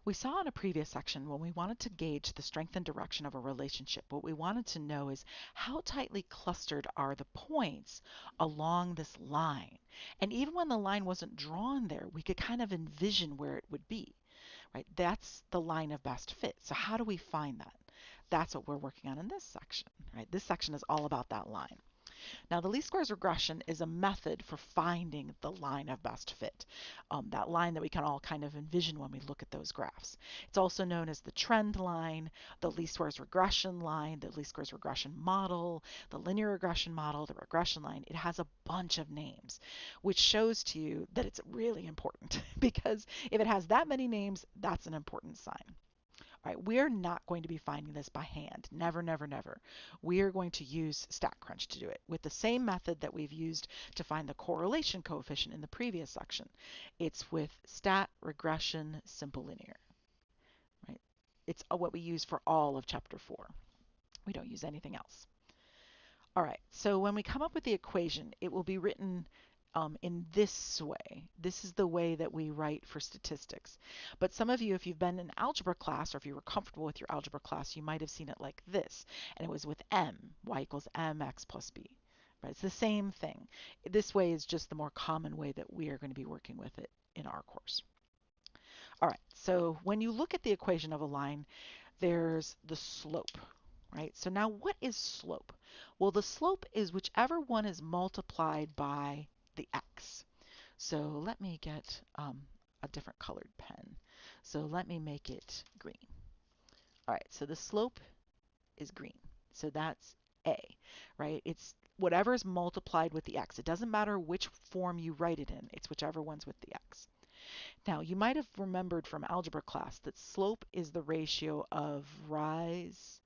We saw in a previous section when we wanted to gauge the strength and direction of a relationship, what we wanted to know is how tightly clustered are the points along this line. And even when the line wasn't drawn there, we could kind of envision where it would be, right? That's the line of best fit. So how do we find that? That's what we're working on in this section, right? This section is all about that line. Now, the least squares regression is a method for finding the line of best fit, that line that we can all kind of envision when we look at those graphs. It's also known as the trend line, the least squares regression line, the least squares regression model, the linear regression model, the regression line. It has a bunch of names, which shows to you that it's really important because if it has that many names, that's an important sign. All right, we are not going to be finding this by hand. Never, never, never. We are going to use StatCrunch to do it with the same method that we've used to find the correlation coefficient in the previous section. It's with stat, regression, simple linear. Right? It's what we use for all of chapter 4. We don't use anything else. All right, so when we come up with the equation, it will be written in this way. This is the way that we write for statistics. But some of you, if you've been in algebra class or if you were comfortable with your algebra class, you might have seen it like this. And it was with m, y equals mx plus b. Right? It's the same thing. This way is just the more common way that we are going to be working with it in our course. All right, so when you look at the equation of a line, there's the slope, right? So now what is slope? Well, the slope is whichever one is multiplied by the x. So let me get a different colored pen. So let me make it green. All right, so the slope is green. So that's a, right? It's whatever is multiplied with the x. It doesn't matter which form you write it in. It's whichever one's with the x. Now, you might have remembered from algebra class that slope is the ratio of rise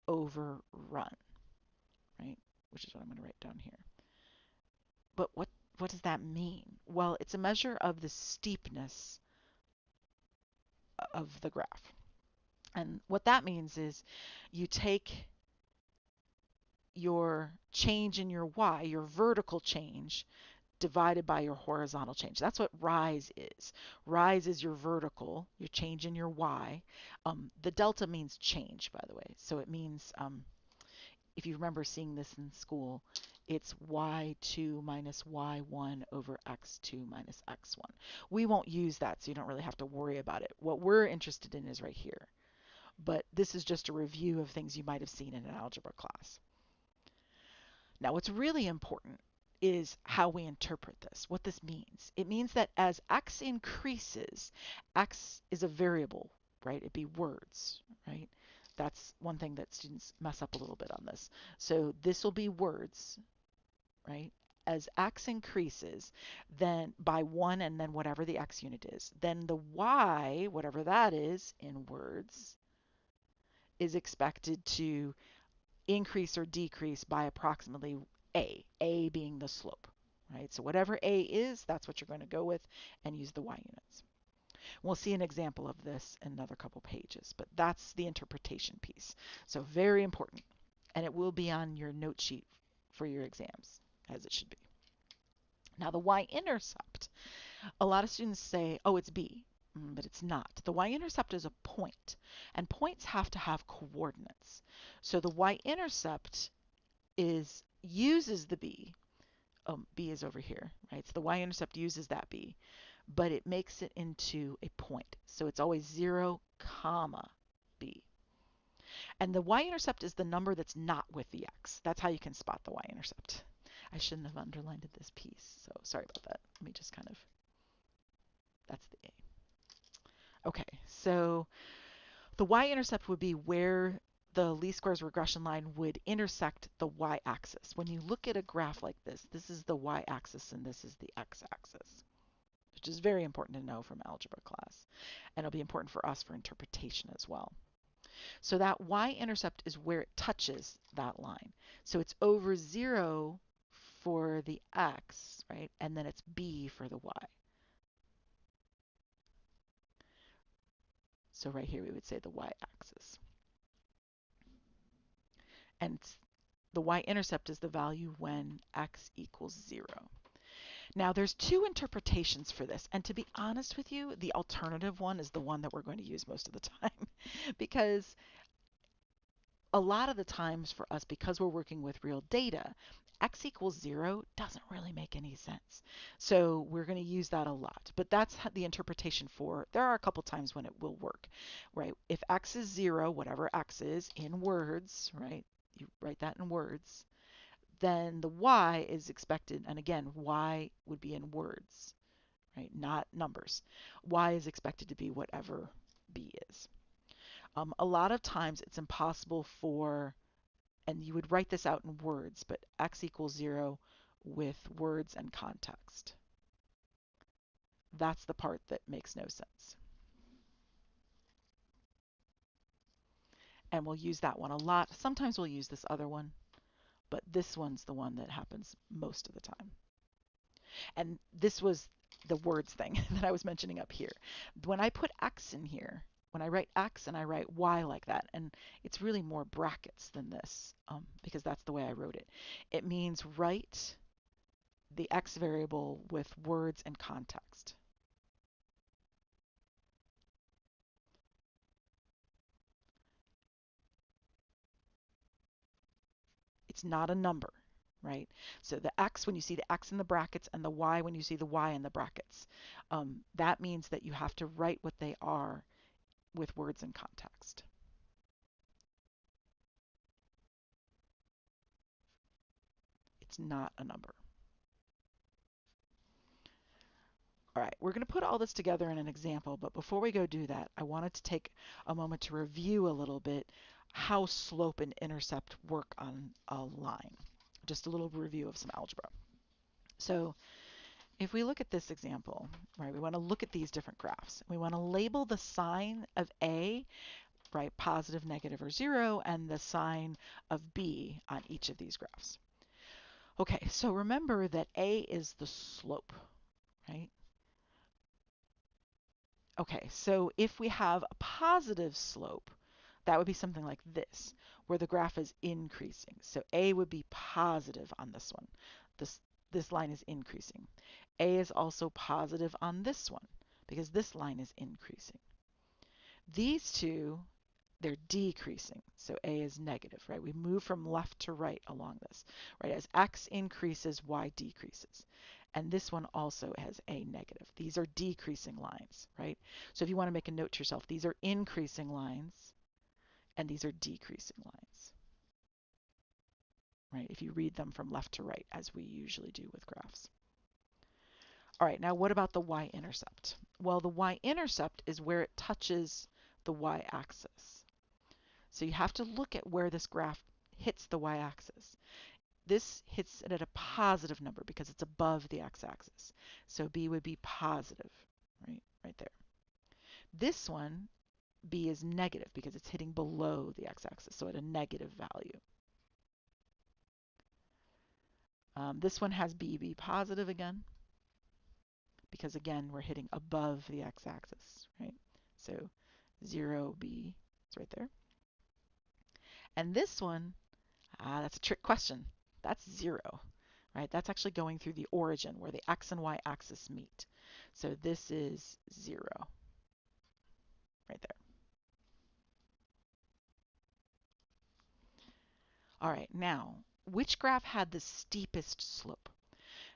over run, right? Which is what I'm going to write down here. But what does that mean? Well, it's a measure of the steepness of the graph. And what that means is you take your change in your y, your vertical change, divided by your horizontal change. That's what rise is. Rise is your vertical, your change in your y. The delta means change, by the way. So it means, if you remember seeing this in school, it's y2 minus y1 over x2 minus x1. We won't use that, so you don't really have to worry about it. What we're interested in is right here. But this is just a review of things you might have seen in an algebra class. Now, what's really important is how we interpret this, what this means. It means that as x increases, x is a variable, right? It'd be words, right? That's one thing that students mess up a little bit on this. So this will be words, right? As x increases, then by 1 and then whatever the x unit is, then the y, whatever that is in words, is expected to increase or decrease by approximately a being the slope, right? So whatever a is, that's what you're going to go with and use the y units. We'll see an example of this in another couple pages, but that's the interpretation piece. So very important, and it will be on your note sheet for your exams, as it should be. Now the y-intercept, a lot of students say, oh, it's b. But it's not. The y-intercept is a point, and points have to have coordinates. So the y-intercept uses the b. B is over here, right? So the y-intercept uses that b, but it makes it into a point. So it's always 0, comma b. And the y-intercept is the number that's not with the x. That's how you can spot the y-intercept. I shouldn't have underlined this piece, so sorry about that. Let me just kind of, that's the a. Okay, so the y-intercept would be where the least squares regression line would intersect the y-axis. When you look at a graph like this is the y-axis and this is the x-axis, which is very important to know from algebra class. And it'll be important for us for interpretation as well. So that y-intercept is where it touches that line. So it's over 0 for the x, right? And then it's b for the y. So right here we would say the y-axis. And the y-intercept is the value when x equals 0. Now, there's two interpretations for this, and to be honest with you, the alternative one is the one that we're going to use most of the time because a lot of the times for us, because we're working with real data, x equals 0 doesn't really make any sense. So we're going to use that a lot. But that's the interpretation for, there are a couple times when it will work, right? If x is 0, whatever x is, in words, right? You write that in words, then the y is expected, and again, y would be in words, right? Not numbers. Y is expected to be whatever b is. A lot of times it's impossible for, and you would write this out in words, but x equals 0 with words and context. That's the part that makes no sense. And we'll use that one a lot. Sometimes we'll use this other one, but this one's the one that happens most of the time. And this was the words thing that I was mentioning up here. When I put x in here, when I write x and I write y like that, and it's really more brackets than this because that's the way I wrote it. It means write the x variable with words and context. It's not a number, right? So the x, when you see the x in the brackets, and the y when you see the y in the brackets, that means that you have to write what they are with words and context. It's not a number. All right, we're going to put all this together in an example, but before we go do that, I wanted to take a moment to review a little bit how slope and intercept work on a line. Just a little review of some algebra. So if we look at this example, right, we want to look at these different graphs. We want to label the sign of A, right, positive, negative, or 0, and the sign of B on each of these graphs. Okay, so remember that A is the slope, right? Okay, so if we have a positive slope, that would be something like this, where the graph is increasing. So A would be positive on this one. This line is increasing. A is also positive on this one, because this line is increasing. These two, they're decreasing. So A is negative, right? We move from left to right along this, right? As x increases, y decreases. And this one also has A negative. These are decreasing lines, right? So if you want to make a note to yourself, these are increasing lines and these are decreasing lines, right? If you read them from left to right, as we usually do with graphs. All right, now what about the y-intercept? Well, the y-intercept is where it touches the y-axis. So you have to look at where this graph hits the y-axis. This hits it at a positive number because it's above the x-axis. So b would be positive, right there. This one, b is negative because it's hitting below the x-axis, so at a negative value. This one has b be positive again because, again, we're hitting above the x-axis, right? So 0b is right there. And this one, that's a trick question. That's 0, right? That's actually going through the origin where the x and y axis meet. So this is 0 right there. All right, now, which graph had the steepest slope?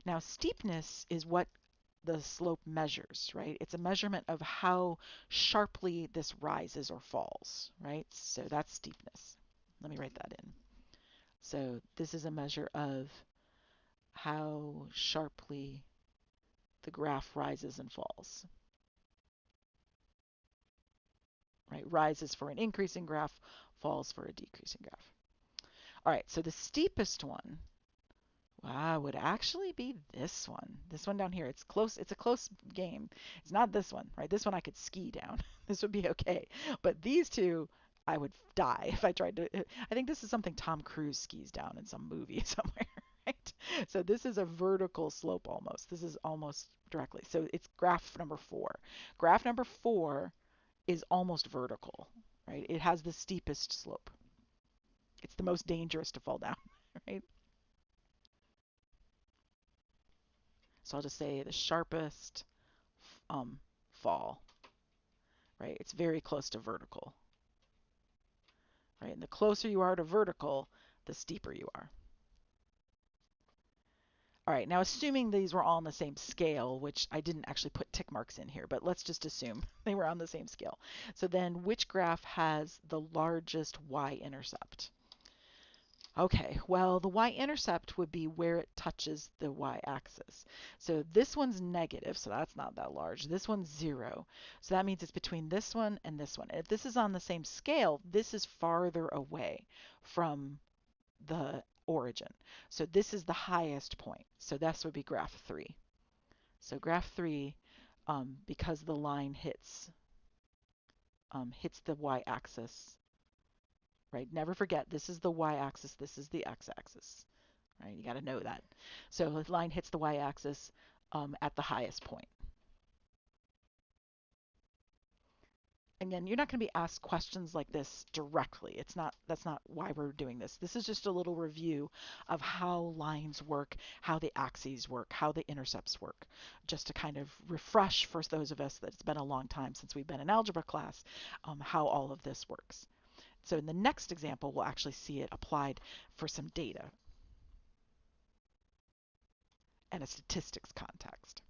Now, steepness is what the slope measures, right? It's a measurement of how sharply this rises or falls, right? So that's steepness. Let me write that in. So this is a measure of how sharply the graph rises and falls, right? Rises for an increasing graph, falls for a decreasing graph. All right, so the steepest one would actually be this one. This one down here. It's close. It's a close game. It's not this one, right? This one I could ski down. This would be okay. But these two, I would die if I tried to. I think this is something Tom Cruise skis down in some movie somewhere, right? So this is a vertical slope almost. This is almost directly. So it's graph number 4. Graph number 4 is almost vertical, right? It has the steepest slope. It's the most dangerous to fall down, right? So I'll just say the sharpest fall, right? It's very close to vertical, right? And the closer you are to vertical, the steeper you are. All right, now assuming these were all on the same scale, which I didn't actually put tick marks in here, but let's just assume they were on the same scale. So then which graph has the largest y-intercept? Okay, well, the y-intercept would be where it touches the y-axis. So this one's negative, so that's not that large. This one's 0. So that means it's between this one and this one. If this is on the same scale, this is farther away from the origin. So this is the highest point. So this would be graph 3. So graph 3, because the line hits the y-axis, right? Never forget, this is the y-axis, this is the x-axis, right? You got to know that. So the line hits the y-axis at the highest point. Again, you're not going to be asked questions like this directly. That's not why we're doing this. This is just a little review of how lines work, how the axes work, how the intercepts work, just to kind of refresh for those of us that it's been a long time since we've been in algebra class, how all of this works. So in the next example, we'll actually see it applied for some data and a statistics context.